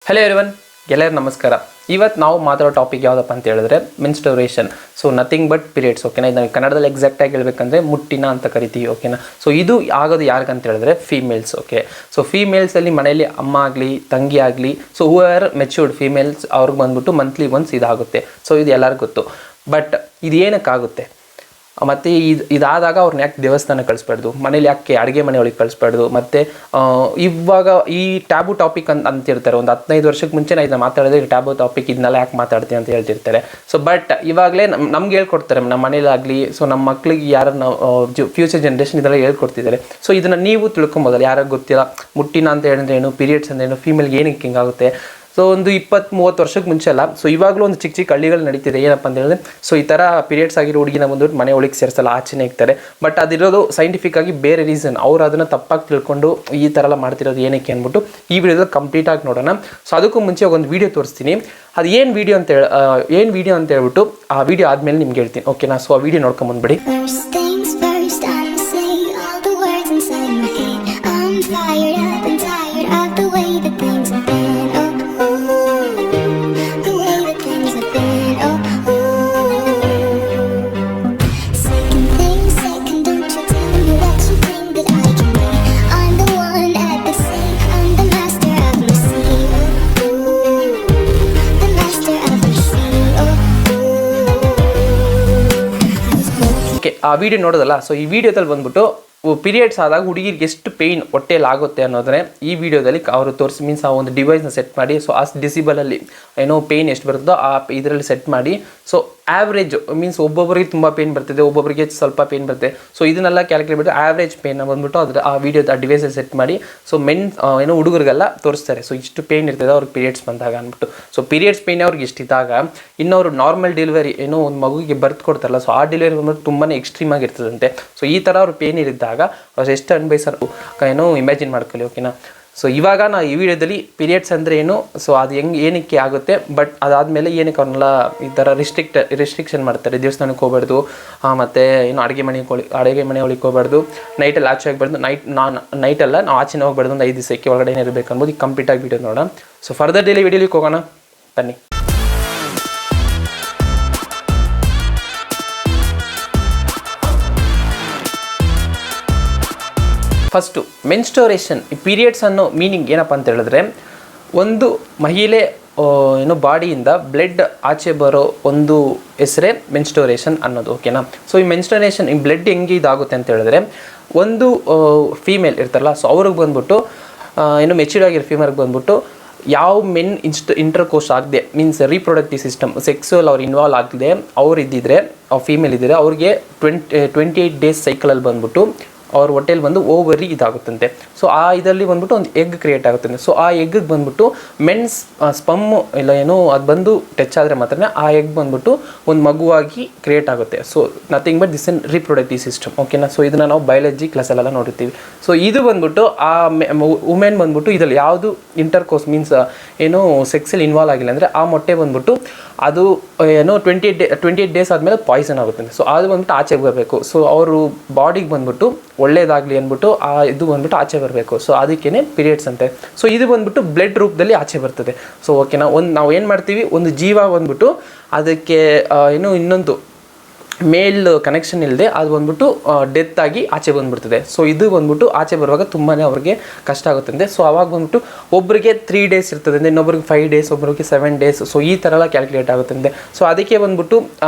Hello everyone, ಎಲ್ಲರಿಗೂ ನಮಸ್ಕಾರ. ಇವತ್ತು ನಾವು ಮಾತಾಡೋ ಟಾಪಿಕ್ ಯಾವುದಪ್ಪ ಅಂತ ಹೇಳಿದ್ರೆ menstruation. So nothing but periods. ಓಕೆನಾ, ಇದನ್ನು ಕನ್ನಡದಲ್ಲಿ ಎಕ್ಸಾಕ್ಟಾಗಿ ಹೇಳ್ಬೇಕಂದ್ರೆ ಮುಟ್ಟಿನ ಅಂತ ಕರಿತೀವಿ. ಓಕೆನಾ, ಸೊ ಇದು ಆಗೋದು ಯಾರಿಗಂತ ಹೇಳಿದ್ರೆ ಫೀಮೇಲ್ಸ್. ಓಕೆ, ಸೊ ಫೀಮೇಲ್ಸಲ್ಲಿ ಮನೆಯಲ್ಲಿ ಅಮ್ಮ ಆಗಲಿ ತಂಗಿ ಆಗಲಿ, so who are matured females, ಅವ್ರಿಗೆ ಬಂದ್ಬಿಟ್ಟು ಮಂತ್ಲಿ ಒನ್ಸ್ ಇದಾಗುತ್ತೆ. ಸೊ ಇದು ಎಲ್ಲರಿಗೂ ಗೊತ್ತು. ಬಟ್ ಇದು ಏನಕ್ಕಾಗುತ್ತೆ ಮತ್ತು ಇದಾದಾಗ ಅವ್ರನ್ನ ಯಾಕೆ ದೇವಸ್ಥಾನಕ್ಕೆ ಕಳಿಸ್ಬಾರ್ದು, ಮನೇಲಿ ಯಾಕೆ ಅಡುಗೆ ಮನೆ ಒಳಗೆ ಕಳಿಸ್ಬಾರ್ದು. ಮತ್ತು ಇವಾಗ ಈ ಟ್ಯಾಬು ಟಾಪಿಕ್ ಅಂತಿರ್ತಾರೆ. ಒಂದು 15 ವರ್ಷಕ್ಕೆ ಮುಂಚೆ ನಾನು ಇದನ್ನ ಮಾತಾಡಿದ್ರೆ ಟ್ಯಾಬು ಟಾಪಿಕ್ ಇದನ್ನೆಲ್ಲ ಯಾಕೆ ಮಾತಾಡ್ತೀನಿ ಅಂತ ಹೇಳ್ತಿರ್ತಾರೆ. ಸೊ ಬಟ್ ಇವಾಗಲೇ ನಮ್ಗೆ ಹೇಳ್ಕೊಡ್ತಾರೆ, ನಮ್ಮ ಮನೇಲಾಗಲಿ, ಸೊ ನಮ್ಮ ಮಕ್ಳಿಗೆ ಯಾರನ್ನ ಫ್ಯೂಚರ್ ಜನ್ರೇಷನ್ ಇದೆಲ್ಲ ಹೇಳ್ಕೊಡ್ತಿದ್ದಾರೆ. ಸೊ ಇದನ್ನು ನೀವು ತಿಳ್ಕೊಬೋದಲ್ಲ, ಯಾರಿಗೆ ಗೊತ್ತಿಲ್ಲ ಮುಟ್ಟಿನ ಅಂತ ಹೇಳಿದ್ರೆ ಏನು, ಪೀರಿಯಡ್ಸ್ ಅಂದ್ರೆ ಏನು, ಫೀಮೇಲ್ಗೆ ಏನಕ್ಕೆ ಹಿಂಗಾಗುತ್ತೆ. ಸೊ ಒಂದು 20-30 ವರ್ಷಕ್ಕೆ ಮುಂಚೆ ಅಲ್ಲ, ಸೊ ಇವಾಗಲೂ ಒಂದು ಚಿಕ್ಕ ಚಿಕ್ಕ ಹಳ್ಳಿಗಳು ನಡೀತಿದೆ. ಏನಪ್ಪ ಅಂತ ಹೇಳಿದ್ರೆ, ಸೊ ಈ ಥರ ಪೀರಿಯಡ್ಸ್ ಆಗಿರೋ ಹುಡುಗಿನ ಬಂದ್ಬಿಟ್ಟು ಮನೆ ಒಳಗೆ ಸೇರಿಸಲ್ಲ, ಆಚೆನೇ ಇರ್ತಾರೆ. ಬಟ್ ಅದಿರೋದು ಸೈಂಟಿಫಿಕ್ ಆಗಿ ಬೇರೆ ರೀಸನ್. ಅವ್ರು ಅದನ್ನು ತಪ್ಪಾಗಿ ತಿಳ್ಕೊಂಡು ಈ ಥರ ಎಲ್ಲ ಮಾಡ್ತಿರೋದು ಏನಕ್ಕೆ ಅಂದ್ಬಿಟ್ಟು ಈ ವಿಡಿಯೋದಲ್ಲಿ ಕಂಪ್ಲೀಟಾಗಿ ನೋಡೋಣ. ಸೊ ಅದಕ್ಕೂ ಮುಂಚೆ ಒಂದು ವೀಡಿಯೋ ತೋರಿಸ್ತೀನಿ. ಅದು ಏನು ವೀಡಿಯೋ ಅಂತ ಹೇಳ್ಬಿಟ್ಟು ಆ ವಿಡಿಯೋ ಆದಮೇಲೆ ನಿಮ್ಗೆ ಹೇಳ್ತೀನಿ. ಓಕೆನಾ, ಸೊ ಆ ವಿಡಿಯೋ ನೋಡ್ಕೊಂಬಂದ್ಬಿಡಿ. ಆ ವಿಡಿಯೋ ನೋಡೋದಲ್ಲ. ಸೊ ಈ ವಿಡಿಯೋದಲ್ಲಿ ಬಂದ್ಬಿಟ್ಟು ಪೀರಿಯಡ್ಸ್ ಆದಾಗ ಹುಡುಗಿರಿಗೆ ಎಷ್ಟು ಪೇಯ್ನ್ ಹೊಟ್ಟೆಯಲ್ಲಿ ಆಗುತ್ತೆ ಅನ್ನೋದನ್ನೇ ಈ ವಿಡಿಯೋದಲ್ಲಿ ಅವರು ತೋರಿಸಿ, ಮೀನ್ಸ್ ಆ ಒಂದು ಡಿವೈಸ್ನ ಸೆಟ್ ಮಾಡಿ, ಸೊ ಆ ಡಿಸಿಬಲಲ್ಲಿ ಏನೋ ಪೇಯ್ನ್ ಎಷ್ಟು ಬರುತ್ತೋ ಆ ಇದರಲ್ಲಿ ಸೆಟ್ ಮಾಡಿ, ಸೊ ಆ್ಯಾವ್ರೇಜ್ ಮೀನ್ಸ್ ಒಬ್ಬೊಬ್ಬರಿಗೆ ತುಂಬ ಪೇಯ್ನ್ ಬರ್ತಿದೆ, ಒಬ್ಬೊಬ್ಬರಿಗೆ ಸ್ವಲ್ಪ ಪೇಯ್ನ್ ಬರುತ್ತೆ. ಸೊ ಇದನ್ನೆಲ್ಲ ಕ್ಯಾಲ್ಕುಲೇಟ್ ಬಿಟ್ಟು ಆ್ಯಾವ್ರೇಜ್ ಪೇಯ್ನ ಬಂದ್ಬಿಟ್ಟು ಅದ್ರ ಆ ವಿಡಿಯೋದ ಆ ಡಿವೈಸಲ್ಲಿ ಸೆಟ್ ಮಾಡಿ, ಸೊ ಏನೋ ಹುಡುಗರಿಗೆಲ್ಲ ತೋರಿಸ್ತಾರೆ. ಸೊ ಇಷ್ಟು ಪೇಯ್ನ್ ಇರ್ತದೆ ಅವ್ರಿಗೆ ಪೀರಿಯಡ್ಸ್ ಬಂದಾಗ ಅಂದ್ಬಿಟ್ಟು. ಸೊ ಪೀರಿಯಡ್ಸ್ ಪೇಯ್ನ್ ಅವ್ರಿಗೆ ಇಷ್ಟಿದ್ದಾಗ ಇನ್ನವರು ನಾರ್ಮಲ್ ಡೆಲಿವರಿ ಏನೋ ಒಂದು ಮಗುವಿಗೆ ಬರ್ತ್ ಕೊಡ್ತಾರಲ್ಲ, ಸೊ ಆ ಡೆಲಿವರಿ ಬಂದ್ಬಿಟ್ಟು ತುಂಬಾ ಎಕ್ಸ್ಟ್ರೀಮ್ ಆಗಿರ್ತದಂತೆ. ಸೊ ಈ ಥರ ಅವ್ರು ಪೇಯ್ನ್ ಇದ್ದಾಗ ಅವ್ರು ಎಷ್ಟು ಅನ್ಭವಿಸೋರು ಏನೋ ಇಮ್ಯಾಜಿನ್ ಮಾಡ್ಕೊಳ್ಳಿ. ಓಕೆನಾ, ಸೊ ಇವಾಗ ನಾವು ಈ ವಿಡಿಯೋದಲ್ಲಿ ಪೀರಿಯಡ್ಸ್ ಅಂದರೆ ಏನು, ಸೊ ಅದು ಏನಕ್ಕೆ ಆಗುತ್ತೆ, ಬಟ್ ಅದಾದಮೇಲೆ ಏನಕ್ಕೆ ಅವ್ರನ್ನೆಲ್ಲ ಈ ಥರ ರಿಸ್ಟ್ರಿಕ್ಷನ್ ಮಾಡ್ತಾರೆ. ದೇವಸ್ಥಾನಕ್ಕೆ ಹೋಗ್ಬಾರ್ದು, ಮತ್ತು ಏನು ಅಡುಗೆ ಮನೆ ಒಳಗೆ ಹೋಗ್ಬಾರ್ದು, ನೈಟಲ್ಲಿ ಆಚೆ ಹೋಗ್ಬಾರ್ದು, ನೈಟೆಲ್ಲ ನಾವು ಆಚೆನೇ ಹೋಗ್ಬಾರ್ದು, ಒಂದು 5 ದಿವಸಕ್ಕೆ ಒಳಗಡೆ ಇರಬೇಕು ಅನ್ಬೋದು. ಈಗ ಕಂಪ್ಲೀಟಾಗಿ ವಿಡಿಯೋ ನೋಡೋಣ. ಸೊ ಫರ್ದರ್ ಡೈಲಿ ವಿಡಿಯೋಲಿಗೆ ಹೋಗೋಣ ಬನ್ನಿ. ಫಸ್ಟು ಮೆನ್ಸ್ಟೋರೇಷನ್, ಈ ಪೀರಿಯಡ್ಸ್ ಅನ್ನೋ ಮೀನಿಂಗ್ ಏನಪ್ಪ ಅಂತ ಹೇಳಿದ್ರೆ, ಒಂದು ಮಹಿಳೆ ಏನೋ ಬಾಡಿಯಿಂದ ಬ್ಲಡ್ ಆಚೆ ಬರೋ ಒಂದು ಹೆಸರೇ ಮೆನ್ಸ್ಟೋರೇಷನ್ ಅನ್ನೋದು. ಓಕೆನಾ, ಸೊ ಈ ಮೆನ್ಸ್ಟೋರೇಷನ್ ಈ ಬ್ಲಡ್ ಹೆಂಗೆ ಇದಾಗುತ್ತೆ ಅಂತ ಹೇಳಿದ್ರೆ, ಒಂದು ಫೀಮೇಲ್ ಇರ್ತಾರಲ್ಲ, ಸೊ ಅವ್ರಿಗೆ ಬಂದ್ಬಿಟ್ಟು ಏನೋ ಮೆಚ್ಯೂರ್ಡ್ ಆಗಿರೋ ಫೀಮೇಲ್ಗೆ ಬಂದ್ಬಿಟ್ಟು ಯಾವ ಮೆನ್ ಇಂಟರ್ಕೋರ್ಸ್ ಆಗದೆ, ಮೀನ್ಸ್ ರೀಪ್ರೊಡಕ್ಟಿವ್ ಸಿಸ್ಟಮ್ ಸೆಕ್ಸುವಲ್ ಅವ್ರು ಇನ್ವಾಲ್ವ್ ಆಗದೆ ಅವ್ರು ಇದ್ದಿದ್ರೆ, ಫೀಮೇಲ್ ಇದ್ದಿದ್ರೆ ಅವ್ರಿಗೆ 28 ಡೇಸ್ ಸೈಕಲಲ್ಲಿ ಬಂದ್ಬಿಟ್ಟು ಅವ್ರ ಹೊಟ್ಟೆಲಿ ಬಂದು ಓವರಿ ಇದಾಗುತ್ತಂತೆ. ಸೊ ಆ ಇದರಲ್ಲಿ ಬಂದ್ಬಿಟ್ಟು ಒಂದು ಎಗ್ ಕ್ರಿಯೇಟ್ ಆಗುತ್ತಂತೆ. ಸೊ ಆ ಎಗ್ಗಿಗೆ ಬಂದ್ಬಿಟ್ಟು ಮೆನ್ಸ್ ಸ್ಪಮ್ಮು ಇಲ್ಲ ಏನೋ ಅದು ಬಂದು ಟಚ್ ಆದರೆ ಮಾತ್ರ ಆ ಎಗ್ ಬಂದ್ಬಿಟ್ಟು ಒಂದು ಮಗುವಾಗಿ ಕ್ರಿಯೇಟ್ ಆಗುತ್ತೆ. So nothing but this in reproductive system. ಓಕೆನಾ, ಸೊ ಇದನ್ನು ನಾವು ಬಯಾಲಜಿ ಕ್ಲಾಸಲ್ಲೆಲ್ಲ ನೋಡಿರ್ತೀವಿ. ಸೊ ಇದು ಬಂದ್ಬಿಟ್ಟು ಆ ವುಮೆನ್ ಬಂದ್ಬಿಟ್ಟು ಇದರಲ್ಲಿ ಯಾವುದು ಇಂಟರ್ಕೋರ್ಸ್ ಮೀನ್ಸ್ ಏನೋ ಸೆಕ್ಸಲ್ಲಿ ಇನ್ವಾಲ್ವ್ ಆಗಿಲ್ಲ ಅಂದರೆ ಆ ಮೊಟ್ಟೆ ಬಂದ್ಬಿಟ್ಟು ಅದು ಏನೋ 28 ಡೇಸ್ ಆದಮೇಲೆ ಪಾಯ್ಸನ್ ಆಗುತ್ತೆ. ಸೊ ಅದು ಬಂದ್ಬಿಟ್ಟು ಆಚೆಗೆ ಬರಬೇಕು. ಸೊ ಅವರು ಬಾಡಿಗೆ ಬಂದ್ಬಿಟ್ಟು ಒಳ್ಳೇದಾಗಲಿ ಅಂದ್ಬಿಟ್ಟು ಇದು ಬಂದ್ಬಿಟ್ಟು ಆಚೆ ಬರಬೇಕು. ಸೊ ಅದಕ್ಕೇ ಪೀರಿಯಡ್ಸ್ ಅಂತೆ. ಸೊ ಇದು ಬಂದ್ಬಿಟ್ಟು ಬ್ಲಡ್ ರೂಪದಲ್ಲಿ ಆಚೆ ಬರ್ತದೆ. ಸೊ ಓಕೆನಾ, ನಾವು ಏನು ಮಾಡ್ತೀವಿ, ಒಂದು ಜೀವ ಬಂದ್ಬಿಟ್ಟು ಅದಕ್ಕೆ ಏನು ಇನ್ನೊಂದು ಮೇಲ್ ಕನೆಕ್ಷನ್ ಇಲ್ಲದೆ ಅದು ಬಂದ್ಬಿಟ್ಟು ಡೆತ್ ಆಗಿ ಆಚೆ ಬಂದ್ಬಿಡ್ತದೆ. ಸೊ ಇದು ಬಂದ್ಬಿಟ್ಟು ಆಚೆ ಬರುವಾಗ ತುಂಬಾ ಅವ್ರಿಗೆ ಕಷ್ಟ ಆಗುತ್ತದೆ. ಸೊ ಅವಾಗ ಬಂದ್ಬಿಟ್ಟು ಒಬ್ಬರಿಗೆ 3 ಡೇಸ್ ಇರ್ತದೆ, ಇನ್ನೊಬ್ರಿಗೆ 5 ಡೇಸ್, ಒಬ್ಬರಿಗೆ 7 ಡೇಸ್. ಸೊ ಈ ಥರ ಎಲ್ಲ ಕ್ಯಾಲ್ಕುಲೇಟ್ ಆಗುತ್ತದೆ. ಸೊ ಅದಕ್ಕೆ ಬಂದ್ಬಿಟ್ಟು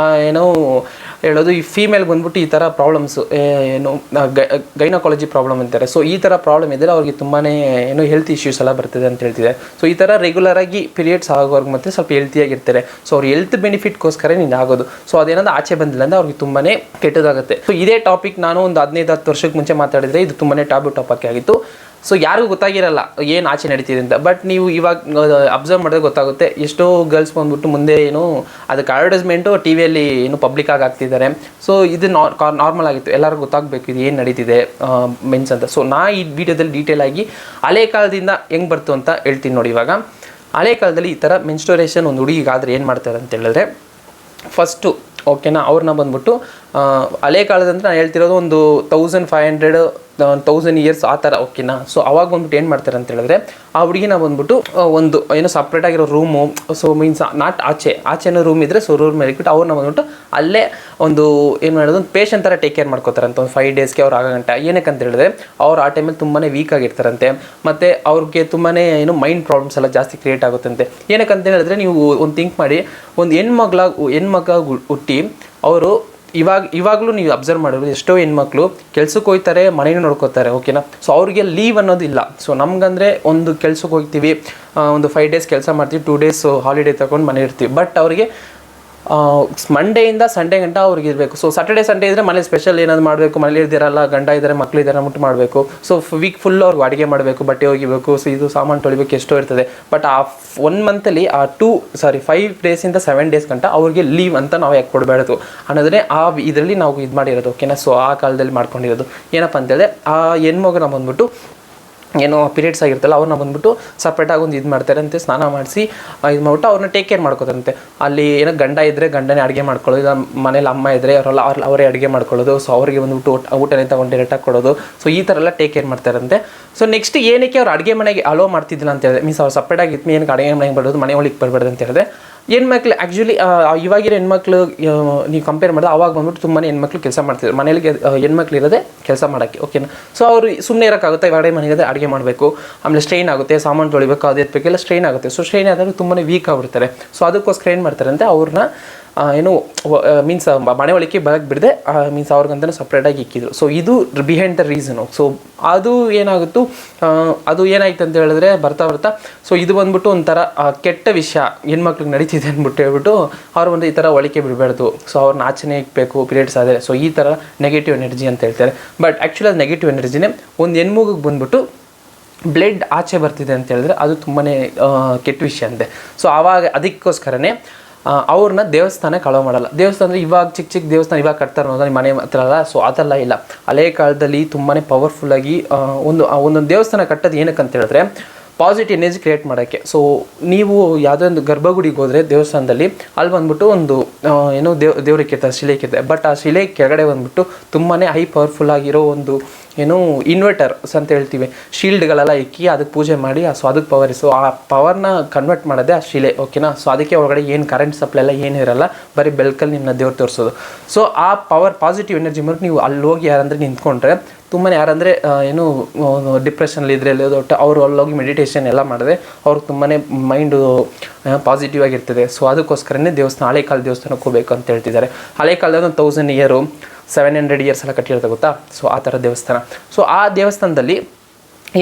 ಏನೋ ಹೇಳೋದು, ಈ ಫೀಮೇಲ್ ಬಂದ್ಬಿಟ್ಟು ಈ ಥರ ಪ್ರಾಬ್ಲಮ್ಸ್ ಏನು ಗೈನಕಾಲಜಿ ಪ್ರಾಬ್ಲಮ್ ಅಂತಾರೆ. ಸೊ ಈ ಥರ ಪ್ರಾಬ್ಲಮ್ ಇದ್ದರೆ ಅವ್ರಿಗೆ ತುಂಬಾ ಏನೋ ಹೆಲ್ತ್ ಇಶ್ಯೂಸ್ ಎಲ್ಲ ಬರ್ತದೆ ಅಂತ ಹೇಳ್ತಿದೆ. ಸೊ ಈ ಥರ ರೆಗ್ಯುಲರಾಗಿ ಪೀರಿಯಡ್ಸ್ ಆಗೋರ್ಗೆ ಮತ್ತೆ ಸ್ವಲ್ಪ ಹೆಲ್ತಿಯಾಗಿರ್ತಾರೆ. ಸೊ ಅವ್ರ ಹೆಲ್ತ್ ಬೆನಿಫಿಟ್ಗೋಸ್ಕರ ನೀನು ಆಗೋದು. ಸೊ ಅದೇನಾದ್ರು ಆಚೆ ಬಂದಿಲ್ಲ ಅಂದರೆ ಅವ್ರಿಗೆ ತುಂಬಾ ಕೆಟ್ಟದಾಗುತ್ತೆ. ಸೊ ಇದೇ ಟಾಪಿಕ್ ನಾನು ಒಂದು 15-10 ವರ್ಷಕ್ಕೆ ಮುಂಚೆ ಮಾತಾಡಿದರೆ ಇದು ತುಂಬಾ ಟ್ಯಾಬು ಟಾಪಿಕ್ ಆಗಿತ್ತು. ಸೊ ಯಾರಿಗೂ ಗೊತ್ತಾಗಿರಲ್ಲ ಏನು ಆಚೆ ನಡೀತಿದೆ ಅಂತ. ಬಟ್ ನೀವು ಇವಾಗ ಅಬ್ಸರ್ವ್ ಮಾಡಿದ್ರೆ ಗೊತ್ತಾಗುತ್ತೆ. ಎಷ್ಟೋ ಗರ್ಲ್ಸ್ ಬಂದ್ಬಿಟ್ಟು ಮುಂದೆ ಏನು ಅದಕ್ಕೆ ಅಡ್ವರ್ಟೈಸ್ಮೆಂಟು ಟಿ ವಿಯಲ್ಲಿ ಏನು ಪಬ್ಲಿಕ್ಕಾಗಿ ಆಗ್ತಿದ್ದಾರೆ. ಸೊ ಇದು ನಾರ್ಮಲ್ ಆಗಿತ್ತು, ಎಲ್ಲರಿಗೂ ಗೊತ್ತಾಗಬೇಕು ಇದು ಏನು ನಡೀತಿದೆ ಮೆನ್ಸ್ ಅಂತ. ಸೊ ನಾ ಈ ವಿಡಿಯೋದಲ್ಲಿ ಡೀಟೇಲ್ ಆಗಿ ಹಳೆ ಕಾಲದಿಂದ ಹೆಂಗೆ ಬರ್ತು ಅಂತ ಹೇಳ್ತೀನಿ ನೋಡಿ. ಇವಾಗ ಹಳೆ ಕಾಲದಲ್ಲಿ ಈ ಥರ ಮೆನ್ಸ್ಟೋರೇಷನ್ ಒಂದು ಹುಡುಗಿಗಾದರೆ ಏನು ಮಾಡ್ತಾರೆ ಅಂತ ಹೇಳಿದ್ರೆ, ಫಸ್ಟು ಓಕೆನಾ ಅವ್ರನ್ನ ಬಂದ್ಬಿಟ್ಟು ಹಳೆ ಕಾಲದಂದ್ರೆ ನಾನು ಹೇಳ್ತಿರೋದು ಒಂದು 1500 1000 ಇಯರ್ಸ್ ಆ ಥರ, ಓಕೆನಾ. ಸೊ ಅವಾಗ ಬಂದ್ಬಿಟ್ಟು ಏನು ಮಾಡ್ತಾರೆ ಅಂತ ಹೇಳಿದ್ರೆ, ಆ ಹುಡುಗಿನ ಬಂದ್ಬಿಟ್ಟು ಒಂದು ಏನೋ ಸಪ್ರೇಟ್ ಆಗಿರೋ ರೂಮು, ಸೊ ಮೀನ್ಸ್ ನಾಟ್ ಆಚೆನೋ ರೂಮ್ ಇದ್ದರೆ, ಸೊ ರೂಮ್ ಮೇಲೆ ಇಟ್ಬಿಟ್ಟು ಅವ್ರನ್ನ ಬಂದ್ಬಿಟ್ಟು ಅಲ್ಲೇ ಒಂದು ಏನು ಮಾಡೋದು, ಒಂದು ಪೇಷಂಟ್ ಥರ ಟೇಕ್ ಕೇರ್ ಮಾಡ್ಕೋತಾರೆ ಅಂತ ಒಂದು 5 ಡೇಸ್ಗೆ ಅವ್ರು ಆಗಂಟ. ಏನಕ್ಕೆ ಅಂತ ಹೇಳಿದ್ರೆ ಅವ್ರು ಆ ಟೈಮಲ್ಲಿ ತುಂಬಾ ವೀಕ್ ಆಗಿರ್ತಾರಂತೆ, ಮತ್ತು ಅವ್ರಿಗೆ ತುಂಬಾ ಏನು ಮೈಂಡ್ ಪ್ರಾಬ್ಲಮ್ಸ್ ಎಲ್ಲ ಜಾಸ್ತಿ ಕ್ರಿಯೇಟ್ ಆಗುತ್ತಂತೆ. ಏನಕ್ಕೆ ಅಂತ ಹೇಳಿದ್ರೆ, ನೀವು ಒಂದು ಥಿಂಕ್ ಮಾಡಿ, ಒಂದು ಹೆಣ್ಮಗ ಹುಟ್ಟಿ ಅವರು ಇವಾಗಲೂ ನೀವು ಅಬ್ಸರ್ವ್ ಮಾಡಿದ್ರು ಎಷ್ಟೋ ಹೆಣ್ಮಕ್ಳು ಕೆಲ್ಸಕ್ಕೆ ಹೋಗ್ತಾರೆ, ಮನೇನೂ ನೋಡ್ಕೋತಾರೆ, ಓಕೆನಾ. ಸೊ ಅವ್ರಿಗೆ ಲೀವ್ ಅನ್ನೋದು ಇಲ್ಲ. ಸೊ ನಮ್ಗಂದರೆ ಒಂದು ಕೆಲ್ಸಕ್ಕೆ ಹೋಗ್ತೀವಿ, ಒಂದು 5 ಡೇಸ್ ಕೆಲಸ ಮಾಡ್ತೀವಿ, 2 ಡೇಸ್ ಹಾಲಿಡೇ ತಗೊಂಡು ಮನೆ ಇರ್ತೀವಿ. ಬಟ್ ಅವರಿಗೆ ಮಂಡೆಯಿಂದ ಸಂಡೇ ಗಂಟ ಅವ್ರಿಗೆ ಇರಬೇಕು. ಸೊ ಸ್ಯಾಟರ್ಡೇ ಸಂಡೇ ಇದ್ದರೆ ಮನೇಲಿ ಸ್ಪೆಷಲ್ ಏನಾದ್ರು ಮಾಡಬೇಕು, ಮನೇಲಿ ಇರ್ದಿರಲ್ಲ, ಗಂಡ ಇದ್ದಾರೆ, ಮಕ್ಕಳಿದ್ದಾರೆ, ಮುಟ್ಟು ಮಾಡಬೇಕು. ಸೊ ವೀಕ್ ಫುಲ್ ಅವ್ರಿಗೆ ಅಡುಗೆ ಮಾಡಬೇಕು, ಬಟ್ಟೆ ಒಗಿಬೇಕು, ಸೊ ಇದು ಸಾಮಾನು ತೊಳಿಬೇಕು, ಎಷ್ಟೋ ಇರ್ತದೆ. ಬಟ್ ಆ 1 ಮಂತಲ್ಲಿ ಆ 5 ಡೇಸಿಂದ 7 ಡೇಸ್ ಗಂಟ ಅವ್ರಿಗೆ ಲೀವ್ ಅಂತ ನಾವು ಯಾಕೆ ಕೊಡಬೇಡದು ಅನ್ನೋದ್ರೆ ಆ ಇದರಲ್ಲಿ ನಾವು ಇದು ಮಾಡಿರೋದು, ಓಕೆನಾ. ಸೊ ಆ ಕಾಲದಲ್ಲಿ ಮಾಡ್ಕೊಂಡಿರೋದು ಏನಪ್ಪ ಅಂತೇಳಿದ್ರೆ, ಆ ಹೆಣ್ಮಗನ ಬಂದ್ಬಿಟ್ಟು ಏನೋ ಪೀರಿಯಡ್ಸ್ ಆಗಿರ್ತಲ್ಲ ಅವ್ರನ್ನ ಬಂದ್ಬಿಟ್ಟು ಸಪ್ರೇಟಾಗಿ ಒಂದು ಇದು ಮಾಡ್ತಾರಂತೆ, ಸ್ನಾನ ಮಾಡಿಸಿ ಇದು ಮಾಡ್ಬಿಟ್ಟು ಅವ್ರನ್ನ ಟೇಕ್ ಕೇರ್ ಮಾಡ್ಕೋತಾರಂತೆ. ಅಲ್ಲಿ ಏನೋ ಗಂಡ ಇದ್ದರೆ ಗಂಡನೇ ಅಡುಗೆ ಮಾಡ್ಕೊಳ್ಳೋದು, ಇಲ್ಲ ಮನೇಲಿ ಅಮ್ಮ ಇದ್ದರೆ ಅವರೇ ಅಡುಗೆ ಮಾಡ್ಕೊಳ್ಳೋದು. ಸೊ ಅವರಿಗೆ ಬಂದ್ಬಿಟ್ಟು ಊಟನೇ ತಗೊಂಡು ಡೈರೆಕ್ಟಾಗಿ ಕೊಡೋದು. ಸೊ ಈ ಥರ ಎಲ್ಲ ಟೇಕ್ ಕೇರ್ ಮಾಡ್ತಾರಂತೆ. ಸೊ ನೆಕ್ಸ್ಟ್ ಏನಕ್ಕೆ ಅವ್ರು ಅಡುಗೆ ಮನೆಗೆ ಅಲೋ ಮಾಡ್ತಿದ್ದಿಲ್ಲ ಅಂತ ಹೇಳಿದ್ರೆ, ಮೀನ್ಸ್ ಅವ್ರು ಸಪ್ರೇಟಾಗಿ ಇತ್ತು ಏನಕ್ಕೆ ಅಡುಗೆ ಮನೆಗೆ ಬರೋದು, ಮನೆ ಒಳಗೆ ಬರಬಾರ್ದು ಅಂತ ಹೇಳಿದ್ರೆ, ಹೆಣ್ಮಕ್ಳು ಆ್ಯಕ್ಚುಲಿ ಇವಾಗಿರೋ ಹೆಣ್ಮಕ್ಳು ನೀವು ಕಂಪೇರ್ ಮಾಡಿದ್ರೆ ಅವಾಗ ಬಂದ್ಬಿಟ್ಟು ತುಂಬಾ ಹೆಣ್ಮಕ್ಳು ಕೆಲಸ ಮಾಡ್ತಿದ್ರು, ಮನೇಲಿ ಹೆಣ್ಮಕ್ಳು ಇರೋದೇ ಕೆಲಸ ಮಾಡೋಕ್ಕೆ, ಓಕೆನಾ. ಸೊ ಅವರು ಸುಮ್ಮನೆ ಇರೋಕ್ಕಾಗುತ್ತೆ, ಇವಾಗ ಮನೆಗೆ ಅಡುಗೆ ಮಾಡಬೇಕು, ಆಮೇಲೆ ಸ್ಟ್ರೈನ್ ಆಗುತ್ತೆ, ಸಾಮಾನು ತೊಳಿಬೇಕು, ಅದು ಎತ್ತಬೇಕೆಲ್ಲ ಸ್ಟ್ರೈನ್ ಆಗುತ್ತೆ. ಸೊ ಸ್ಟ್ರೈನ್ ಆದಾಗ ತುಂಬಾ ವೀಕ್ ಆಗಿಬಿಡ್ತಾರೆ. ಸೊ ಅದಕ್ಕೋಸ್ಕರ ಏನು ಮಾಡ್ತಾರಂತೆ, ಅವ್ರನ್ನ ಏನು ಮೀನ್ಸ್ ಮನೆ ಒಳಗೆ ಬರಕ್ಕೆ ಬಿಡದೆ ಮೀನ್ಸ್ ಅವ್ರಿಗಂತಲೇ ಸಪ್ರೇಟಾಗಿ ಇಕ್ಕಿದ್ರು. ಸೊ ಇದು ಬಿಹೈಂಡ್ ದ ರೀಸನು. ಸೊ ಅದು ಏನಾಯ್ತು ಅಂತ ಹೇಳಿದ್ರೆ, ಬರ್ತಾ ಸೊ ಇದು ಬಂದ್ಬಿಟ್ಟು ಒಂಥರ ಕೆಟ್ಟ ವಿಷಯ ಹೆಣ್ಮಕ್ಳಿಗೆ ನಡೀತಿದೆ ಅಂದ್ಬಿಟ್ಟು ಹೇಳ್ಬಿಟ್ಟು ಅವ್ರು ಒಂದು ಈ ಥರ ಒಳಿಕೆ ಬಿಡಬಾರ್ದು. ಸೊ ಅವ್ರನ್ನ ಆಚೆನೇ ಇಕ್ಬೇಕು ಪೀರಿಯಡ್ಸ್ ಆದರೆ. ಸೊ ಈ ಥರ ನೆಗೆಟಿವ್ ಎನರ್ಜಿ ಅಂತ ಹೇಳ್ತಾರೆ. ಬಟ್ ಆ್ಯಕ್ಚುಲಿ ಅದು ನೆಗೆಟಿವ್ ಎನರ್ಜಿನೇ. ಒಂದು ಹೆಣ್ಮಗಿಗೆ ಬಂದ್ಬಿಟ್ಟು ಬ್ಲಡ್ ಆಚೆ ಬರ್ತಿದೆ ಅಂತ ಹೇಳಿದ್ರೆ ಅದು ತುಂಬಾ ಕೆಟ್ಟ ವಿಷಯ ಅಂತೆ. ಸೊ ಆವಾಗ ಅದಕ್ಕೋಸ್ಕರನೇ ಅವ್ರನ್ನ ದೇವಸ್ಥಾನಕ್ಕೆ ಅಲೋ ಮಾಡಲ್ಲ. ದೇವಸ್ಥಾನ ಇವಾಗ ಚಿಕ್ಕ ದೇವಸ್ಥಾನ ಇವಾಗ ಕಟ್ತಾರೆ ಅನ್ನೋದು ಮನೆ ಹತ್ರ ಅಲ್ಲ. ಸೊ ಅದೆಲ್ಲ ಇಲ್ಲ. ಹಳೆ ಕಾಲದಲ್ಲಿ ತುಂಬಾ ಪವರ್ಫುಲ್ಲಾಗಿ ಒಂದೊಂದು ದೇವಸ್ಥಾನ ಕಟ್ಟೋದು ಏನಕ್ಕೆ ಅಂತ ಹೇಳಿದ್ರೆ ಪಾಸಿಟಿವ್ ಎನರ್ಜಿ ಕ್ರಿಯೇಟ್ ಮಾಡೋಕ್ಕೆ. ಸೊ ನೀವು ಯಾವುದೋ ಒಂದು ಗರ್ಭಗುಡಿಗೆ ಹೋದರೆ ದೇವಸ್ಥಾನದಲ್ಲಿ ಅಲ್ಲಿ ಬಂದ್ಬಿಟ್ಟು ಒಂದು ಏನೋ ದೇವ್ರಿಗೆ ಇರ್ತಾರೆ, ಶಿಲೆ ಇರ್ತಾರೆ. ಬಟ್ ಆ ಶಿಲೆ ಕೆಳಗಡೆ ಬಂದ್ಬಿಟ್ಟು ತುಂಬಾ ಹೈ ಪವರ್ಫುಲ್ ಆಗಿರೋ ಒಂದು ಏನು ಇನ್ವರ್ಟರ್ಸ್ ಅಂತ ಹೇಳ್ತೀವಿ, ಶೀಲ್ಡ್ಗಳೆಲ್ಲ ಇಕ್ಕಿ ಅದಕ್ಕೆ ಪೂಜೆ ಮಾಡಿ ಸೊ ಅದಕ್ಕೆ ಪವರ್. ಸೊ ಆ ಪವರ್ನ ಕನ್ವರ್ಟ್ ಮಾಡೋದೇ ಆ ಶಿಲೆ, ಓಕೆನಾ. ಸೊ ಅದಕ್ಕೆ ಒಳಗಡೆ ಏನು ಕರೆಂಟ್ ಸಪ್ಲೈ ಎಲ್ಲ ಏನಿರಲ್ಲ, ಬರೀ ಬೆಳಕಲ್ಲಿ ನಿಮ್ಮನ್ನ ದೇವ್ರು ತೋರಿಸೋದು. ಸೊ ಆ ಪವರ್ ಪಾಸಿಟಿವ್ ಎನರ್ಜಿ ಮೇಲೆ ನೀವು ಅಲ್ಲಿ ಹೋಗಿ ಯಾರಂದರೆ ನಿಂತ್ಕೊಂಡ್ರೆ ತುಂಬಾ ಯಾರಂದರೆ ಏನು ಡಿಪ್ರೆಷನಲ್ಲಿ ಇದ್ರೆ ಅವರು ಅಲ್ಲೋಗಿ ಮೆಡಿಟೇಷನ್ ಎಲ್ಲ ಮಾಡಿದ್ರೆ ಅವ್ರಿಗೆ ತುಂಬಾ ಮೈಂಡು ಪಾಸಿಟಿವ್ ಆಗಿರ್ತದೆ. ಸೊ ಅದಕ್ಕೋಸ್ಕರನೇ ದೇವಸ್ಥಾನ ಹಳೆ ಕಾಲ ದೇವಸ್ಥಾನಕ್ಕೆ ಹೋಗಬೇಕು ಅಂತ ಹೇಳ್ತಿದ್ದಾರೆ. ಹಳೆ ಕಾಲದಲ್ಲಿ 1000 ಇಯರು 700 ಇಯರ್ಸ್ ಎಲ್ಲ ಕಟ್ಟಿರುತ್ತೆ ಗೊತ್ತಾ. ಸೊ ಆ ಥರ ದೇವಸ್ಥಾನ. ಸೊ ಆ ದೇವಸ್ಥಾನದಲ್ಲಿ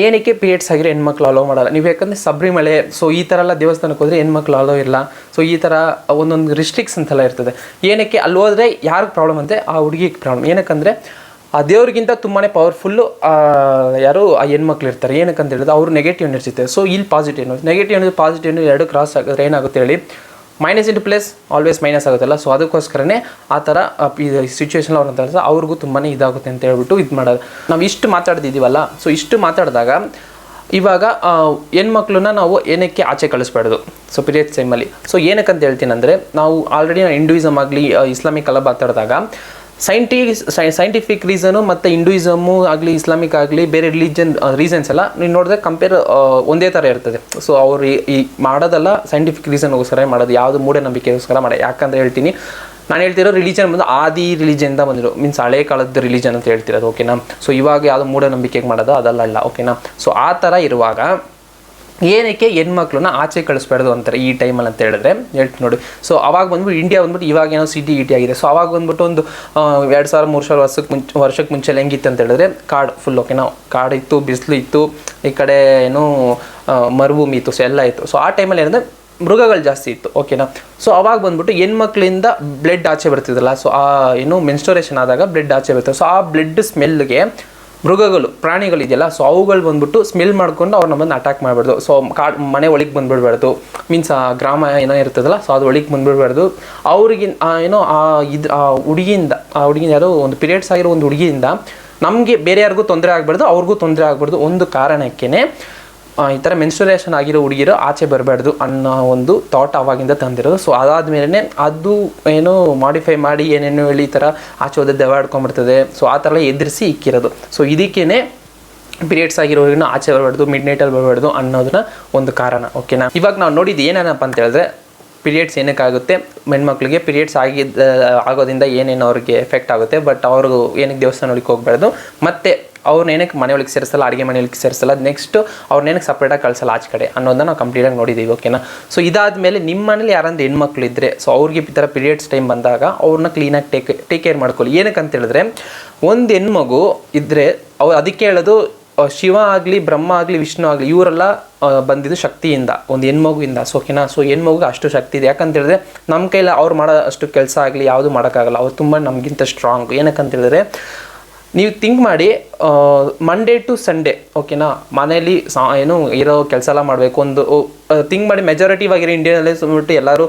ಏನಕ್ಕೆ ಪೀರಿಯಡ್ಸ್ ಆಗಿರೋ ಹೆಣ್ಮಕ್ಳು ಅಲೋ ಮಾಡಲ್ಲ. ನೀವು ಯಾಕಂದರೆ ಶಬರಿಮಲೆ ಸೊ ಈ ಥರ ಎಲ್ಲ ದೇವಸ್ಥಾನಕ್ಕೆ ಹೋದರೆ ಹೆಣ್ಮಕ್ಳು ಅಲೋ ಇಲ್ಲ. ಸೊ ಈ ಥರ ಒಂದೊಂದು ರಿಸ್ಟ್ರಿಕ್ಸ್ ಅಂತೆಲ್ಲ ಇರ್ತದೆ. ಏನಕ್ಕೆ ಅಲ್ಲಿ ಹೋದರೆ ಯಾರಿಗೆ ಪ್ರಾಬ್ಲಮ್ ಅಂತೆ, ಆ ಹುಡುಗಿಗೆ ಪ್ರಾಬ್ಲಮ್. ಏನಕ್ಕಂದರೆ ಆ ದೇವ್ರಿಗಿಂತ ತುಂಬಾ ಪವರ್ಫುಲ್ಲು ಯಾರು ಆ ಹೆಣ್ಮಕ್ಳು ಇರ್ತಾರೆ. ಏನಕ್ಕಂತ ಹೇಳಿದ್ರೆ ಅವರು ನೆಗೆಟಿವ್ ಎನರ್ಜಿ ಇರ್ತಾರೆ. ಸೊ ಇಲ್ಲಿ positive energy, negative energy positive energy ಎರಡು ಕ್ರಾಸ್ ಆಗಿದ್ರೆ ಏನಾಗುತ್ತೆ ಹೇಳಿ, minus into plus always minus ಆಗುತ್ತಲ್ಲ. ಸೊ ಅದಕ್ಕೋಸ್ಕರನೇ ಆ ಥರ ಸಿಚುವೇಶನ್ ಅವ್ರು ಅಂತ ಹೇಳಿದ್ರೆ ಅವ್ರಿಗೂ ತುಂಬಾ ಇದಾಗುತ್ತೆ ಅಂತ ಹೇಳ್ಬಿಟ್ಟು ಇದು ಮಾಡೋದು. ನಾವು ಇಷ್ಟು ಮಾತಾಡ್ತಿದ್ದೀವಲ್ಲ, ಸೊ ಇಷ್ಟು ಮಾತಾಡಿದಾಗ ಇವಾಗ ಹೆಣ್ಮಕ್ಳನ್ನ ನಾವು ಏನಕ್ಕೆ ಆಚೆ ಕಳಿಸ್ಬಾರ್ದು ಸೊ ಪೀರಿಯಡ್ಸ್ ಟೈಮಲ್ಲಿ. ಸೊ ಏನಕ್ಕಂತ ಹೇಳ್ತೀನಿ ಅಂದರೆ, ನಾವು ಆಲ್ರೆಡಿ ಹಿಂದೂಯಿಸಮ್ ಆಗಲಿ ಇಸ್ಲಾಮಿಕ್ ಎಲ್ಲ ಮಾತಾಡಿದಾಗ ಸೈಂಟಿಫಿಕ್ ರೀಸನು ಮತ್ತು ಹಿಂದೂಯಿಸಮು ಆಗಲಿ ಇಸ್ಲಾಮಿಕ್ ಆಗಲಿ ಬೇರೆ ರೀಸನ್ಸ್ ಎಲ್ಲ ನೀವು ನೋಡಿದ್ರೆ ಕಂಪೇರ್ ಒಂದೇ ಥರ ಇರ್ತದೆ. ಸೊ ಅವ್ರು ಈ ಮಾಡೋದಲ್ಲ ಸೈಂಟಿಫಿಕ್ ರೀಸನ್ಗೋಸ್ಕರ ಮಾಡೋದು, ಯಾವುದು ಮೂಢನಂಬಿಕೆಗೋಸ್ಕರ ಮಾಡೋದು. ಯಾಕಂದರೆ ಹೇಳ್ತೀನಿ, ನಾನು ಹೇಳ್ತಿರೋ ರಿಲಿಜನ್ ಬಂದು ಆದಿ ರಿಲಿಜನ್ದ ಬಂದಿರೋ ಮೀನ್ಸ್ ಹಳೆ ಕಾಲದ ರಿಲಿಜನ್ ಅಂತ ಹೇಳ್ತಿರೋದು, ಓಕೆನಾ. ಸೊ ಇವಾಗ ಯಾವುದು ಮೂಢನಂಬಿಕೆಗೆ ಮಾಡೋದು ಅದಲ್ಲ, ಓಕೆನಾ. ಸೊ ಆ ಥರ ಇರುವಾಗ ಏನಕ್ಕೆ ಹೆಣ್ಮಕ್ಳನ್ನ ಆಚೆ ಕಳಿಸ್ಬಾರ್ದು ಅಂತಾರೆ ಈ ಟೈಮಲ್ಲಿ ಅಂತ ಹೇಳಿದ್ರೆ ಹೇಳ್ತೀನಿ ನೋಡಿ. ಸೊ ಅವಾಗ ಬಂದ್ಬಿಟ್ಟು ಇಂಡಿಯಾ ಬಂದ್ಬಿಟ್ಟು ಇವಾಗ ಏನೋ ಸಿಟಿ ಆಗಿದೆ. ಸೊ ಅವಾಗ ಬಂದ್ಬಿಟ್ಟು ಒಂದು 2000-3000 ವರ್ಷಕ್ಕೆ ಮುಂಚೆ ಹೆಂಗಿತ್ತು ಅಂತ ಹೇಳಿದ್ರೆ ಕಾಡು ಫುಲ್, ಓಕೆನಾ. ಕಾಡು ಇತ್ತು, ಬಿಸಿಲು ಇತ್ತು, ಈ ಕಡೆ ಏನೋ ಮರುಭೂಮಿ ಇತ್ತು, ಸೊ ಎಲ್ಲ ಇತ್ತು. ಸೊ ಆ ಟೈಮಲ್ಲಿ ಏನಂದರೆ ಮೃಗಗಳು ಜಾಸ್ತಿ ಇತ್ತು, ಓಕೆನಾ. ಸೊ ಅವಾಗ ಬಂದ್ಬಿಟ್ಟು ಹೆಣ್ಮಕ್ಳಿಂದ ಬ್ಲಡ್ ಆಚೆ ಬರ್ತಿದ್ದಲ್ಲ. ಸೊ ಆ ಏನು ಮೆನ್ಸ್ಟೋರೇಷನ್ ಆದಾಗ ಬ್ಲಡ್ ಆಚೆ ಬರ್ತದೆ. ಸೊ ಆ ಬ್ಲಡ್ ಸ್ಮೆಲ್ಗೆ ಮೃಗಗಳು ಪ್ರಾಣಿಗಳಿದೆಯಲ್ಲ, ಸೊ ಅವುಗಳು ಬಂದ್ಬಿಟ್ಟು ಸ್ಮೆಲ್ ಮಾಡ್ಕೊಂಡು ಅವ್ರನ್ನ ಬಂದು ಅಟ್ಯಾಕ್ ಮಾಡಬಾರ್ದು. ಸೊ ಮನೆ ಒಳಗೆ ಬಂದುಬಿಡ್ಬಾರ್ದು, ಮೀನ್ಸ್ ಆ ಗ್ರಾಮ ಏನೋ ಇರ್ತದಲ್ಲ, ಸೊ ಅದು ಒಳಗೆ ಬಂದುಬಿಡ್ಬಾರ್ದು. ಅವ್ರಿಗೆ ಏನೋ ಆ ಹುಡುಗಿಯಿಂದ ಯಾರೋ ಒಂದು ಪೀರಿಯಡ್ಸ್ ಆಗಿರೋ ಒಂದು ಹುಡುಗಿಯಿಂದ ನಮಗೆ ಬೇರೆ ಯಾರಿಗೂ ತೊಂದರೆ ಆಗಬಾರ್ದು, ಅವ್ರಿಗೂ ತೊಂದರೆ ಆಗಬಾರ್ದು. ಒಂದು ಕಾರಣಕ್ಕೇ ಈ ಥರ ಮೆನ್ಸ್ಟ್ರುಯೇಷನ್ ಆಗಿರೋ ಹುಡುಗಿರು ಆಚೆ ಬರಬಾರ್ದು ಅನ್ನೋ ಒಂದು ಥಾಟ್ ಅವಾಗಿಂದ ತಂದಿರೋದು. ಸೊ ಅದಾದಮೇಲೆ ಅದು ಏನು ಮಾಡಿಫೈ ಮಾಡಿ ಏನೇನು ಹೇಳಿ ಈ ಥರ ಆಚೆ ಹೋದ ದೆವ್ವಾಡ್ಕೊಂಡ್ಬಿಡ್ತದೆ. ಸೊ ಆ ಥರ ಎದುರಿಸಿ ಇಕ್ಕಿರೋದು. ಸೊ ಇದಕ್ಕೇ ಪೀರಿಯಡ್ಸ್ ಆಗಿರೋರಿಗೂ ಆಚೆ ಬರಬಾರ್ದು, ಮಿಡ್ ನೈಟಲ್ಲಿ ಬರಬಾರ್ದು ಅನ್ನೋದನ್ನ ಒಂದು ಕಾರಣ. ಓಕೆನಾ. ಇವಾಗ ನಾವು ನೋಡಿದ್ದು ಏನೇನಪ್ಪ ಅಂತ ಹೇಳಿದ್ರೆ, ಪೀರಿಯಡ್ಸ್ ಏನಕ್ಕಾಗುತ್ತೆ, ಹೆಣ್ಮಕ್ಳಿಗೆ ಪೀರಿಯಡ್ಸ್ ಆಗೋದ್ರಿಂದ ಏನೇನು ಅವ್ರಿಗೆ ಎಫೆಕ್ಟ್ ಆಗುತ್ತೆ, ಬಟ್ ಅವ್ರಿಗೂ ಏನಕ್ಕೆ ದೇವಸ್ಥಾನಗಳಿಗೆ ಹೋಗಬಾರ್ದು, ಮತ್ತು ಅವ್ರನ್ನ ಏನಕ್ಕೆ ಮನೆಯೊಳಗೆ ಸೇರಿಸಲ್ಲ, ಅಡುಗೆ ಮನೆಯೊಳಗೆ ಸೇರಿಸಲ್ಲ, ನೆಕ್ಸ್ಟ್ ಅವ್ರನ್ನೇನಕ್ಕೆ ಸಪ್ರೇಟಾಗಿ ಕಳಿಸಲ್ಲ ಆಚೆ ಕಡೆ ಅನ್ನೋದನ್ನ ನಾವು ಕಂಪ್ಲೀಟಾಗಿ ನೋಡಿದ್ದೀವಿ. ಓಕೆನಾ. ಸೊ ಇದಾದಮೇಲೆ ನಿಮ್ಮ ಮನೇಲಿ ಯಾರಂದ್ರೆ ಹೆಣ್ಮಕ್ಳು ಇದ್ದರೆ, ಸೊ ಅವ್ರಿಗೆ ಈ ಥರ ಪೀರಿಯಡ್ಸ್ ಟೈಮ್ ಬಂದಾಗ ಅವ್ರನ್ನ ಕ್ಲೀನಾಗಿ ಟೇಕ್ ಕೇರ್ ಮಾಡ್ಕೊಳ್ಳಿ. ಏನಕ್ಕೆ ಅಂತ ಹೇಳಿದ್ರೆ, ಒಂದು ಹೆಣ್ಮಗು ಇದ್ದರೆ ಅದಕ್ಕೆ ಹೇಳೋದು ಶಿವ ಆಗಲಿ, ಬ್ರಹ್ಮ ಆಗಲಿ, ವಿಷ್ಣು ಆಗಲಿ, ಇವರೆಲ್ಲ ಬಂದಿದ್ದು ಶಕ್ತಿಯಿಂದ, ಒಂದು ಹೆಣ್ಮಗುವಿಂದ. ಸೊ ಓಕೆನಾ. ಸೊ ಹೆಣ್ಮಗುಗೆ ಅಷ್ಟು ಶಕ್ತಿ ಇದೆ. ಯಾಕಂತ ಹೇಳಿದ್ರೆ ನಮ್ಮ ಕೈಲಿ ಅವ್ರು ಮಾಡೋ ಅಷ್ಟು ಕೆಲಸ ಆಗಲಿ ಯಾವುದು ಮಾಡೋಕ್ಕಾಗಲ್ಲ. ಅವ್ರು ತುಂಬ ನಮಗಿಂತ ಸ್ಟ್ರಾಂಗ್. ಏನಕ್ಕಂತ ಹೇಳಿದ್ರೆ, ನೀವು ಥಿಂಕ್ ಮಾಡಿ, ಮಂಡೇ ಟು ಸಂಡೇ ಓಕೆನಾ, ಮನೇಲಿ ಏನು ಇರೋ ಕೆಲಸ ಎಲ್ಲ ಮಾಡಬೇಕು. ಒಂದು ಥಿಂಕ್ ಮಾಡಿ, ಮೆಜಾರಿಟಿವ್ ಆಗಿರೋ ಇಂಡಿಯಾದಲ್ಲಿ ಸುಮ್ಬಿಟ್ಟು ಎಲ್ಲರೂ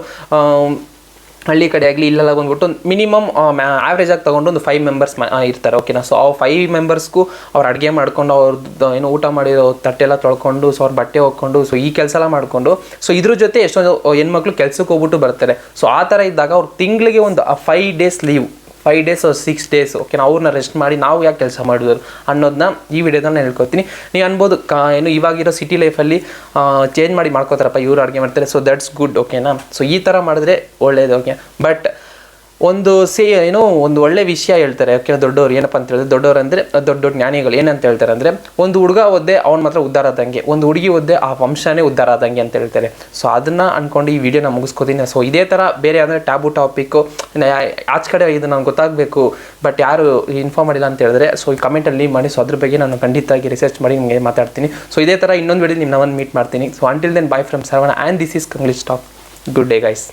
ಹಳ್ಳಿ ಕಡೆ ಆಗಲಿ ಇಲ್ಲೆಲ್ಲ ಬಂದ್ಬಿಟ್ಟು ಮಿನಿಮಮ್ ಆ್ಯಾವ್ರೇಜ್ ಆಗಿ ತೊಗೊಂಡು ಒಂದು 5 ಮೆಂಬರ್ಸ್ ಇರ್ತಾರೆ. ಓಕೆನಾ. ಸೊ ಆ 5 ಮೆಂಬರ್ಸ್ಗೂ ಅವ್ರು ಅಡುಗೆ ಮಾಡ್ಕೊಂಡು, ಅವ್ರದ್ದು ಏನು ಊಟ ಮಾಡಿರೋ ತಟ್ಟೆಲ್ಲ ತೊಳ್ಕೊಂಡು, ಸೊ ಅವ್ರ ಬಟ್ಟೆ ಹೋಗ್ಕೊಂಡು, ಸೊ ಈ ಕೆಲಸ ಎಲ್ಲ ಮಾಡಿಕೊಂಡು, ಸೊ ಇದ್ರ ಜೊತೆ ಎಷ್ಟೊಂದು ಹೆಣ್ಮಕ್ಳು ಕೆಲ್ಸಕ್ಕೆ ಹೋಗ್ಬಿಟ್ಟು ಬರ್ತಾರೆ. ಸೊ ಆ ಥರ ಇದ್ದಾಗ ಅವ್ರು ತಿಂಗಳಿಗೆ ಒಂದು 5 ಡೇಸ್ ಲೀವ್, 5 ಡೇಸ್ 6 ಡೇಸ್ ಓಕೆನಾ, ಅವ್ರನ್ನ ರೆಸ್ಟ್ ಮಾಡಿ ನಾವು ಯಾಕೆ ಕೆಲಸ ಮಾಡಿದ್ರು ಅನ್ನೋದನ್ನ ಈ ವಿಡಿಯೋದಲ್ಲಿ ನಾನು ಹೇಳ್ಕೊತೀನಿ. ನೀವು ಅನ್ಬೋದು ಏನು ಇವಾಗಿರೋ ಸಿಟಿ ಲೈಫಲ್ಲಿ ಚೇಂಜ್ ಮಾಡಿ ಮಾಡ್ಕೋತಾರಪ್ಪ, ಇವ್ರು ಅಡುಗೆ ಮಾಡ್ತಾರೆ, ಸೊ ದಟ್ಸ್ ಗುಡ್. ಓಕೆನಾ. ಸೊ ಈ ಥರ ಮಾಡಿದ್ರೆ ಒಳ್ಳೇದು. ಓಕೆ. ಬಟ್ ಒಂದು ಒಂದು ಒಳ್ಳೆ ವಿಷಯ ಹೇಳ್ತಾರೆ. ಓಕೆ. ದೊಡ್ಡವ್ರು ಏನಪ್ಪ ಅಂತ ಹೇಳಿದ್ರೆ, ದೊಡ್ಡವ್ರು ಅಂದರೆ ದೊಡ್ಡ ಜ್ಞಾನಿಗಳು ಏನಂತ ಹೇಳ್ತಾರೆ ಅಂದರೆ, ಒಂದು ಹುಡುಗ ಓದ್ದೆ ಅವ್ನು ಮಾತ್ರ ಉದ್ಧಾರ ಆದಂಗೆ, ಒಂದು ಹುಡುಗಿ ಓದ್ದೆ ಆ ವಂಶನೇ ಉದ್ಧಾರ ಆದಂಗೆ ಅಂತ ಹೇಳ್ತಾರೆ. ಸೊ ಅದನ್ನು ಅಂದ್ಕೊಂಡು ಈ ವಿಡಿಯೋನ ಮುಗಿಸ್ಕೋತೀನಿ. ಸೊ ಇದೇ ಥರ ಬೇರೆ ಅಂದರೆ ಟ್ಯಾಬು ಟಾಪಿಕ್ಕು ಆಚೆ ಕಡೆ ಇದು ನನಗೆ ಗೊತ್ತಾಗಬೇಕು ಬಟ್ ಯಾರು ಇನ್ಫಾರ್ಮ್ ಮಾಡಿಲ್ಲ ಅಂತ ಹೇಳಿದ್ರೆ, ಸೊ ಈ ಕಮೆಂಟಲ್ಲಿ ಲೀವ್ ಮಾಡಿ. ಸೊ ಅದ್ರ ಬಗ್ಗೆ ನಾನು ಖಂಡಿತವಾಗಿ ರಿಸರ್ಚ್ ಮಾಡಿ ನಿಮಗೆ ಮಾತಾಡ್ತೀನಿ. ಸೊ ಇದೇ ಥರ ಇನ್ನೊಂದು ವಿಡಿಯೋ ನಿಮ್ಮನ್ನ ಮೀಟ್ ಮಾಡ್ತೀನಿ. So until then, bye from Saravana and this is Kanglish talk. Good day guys.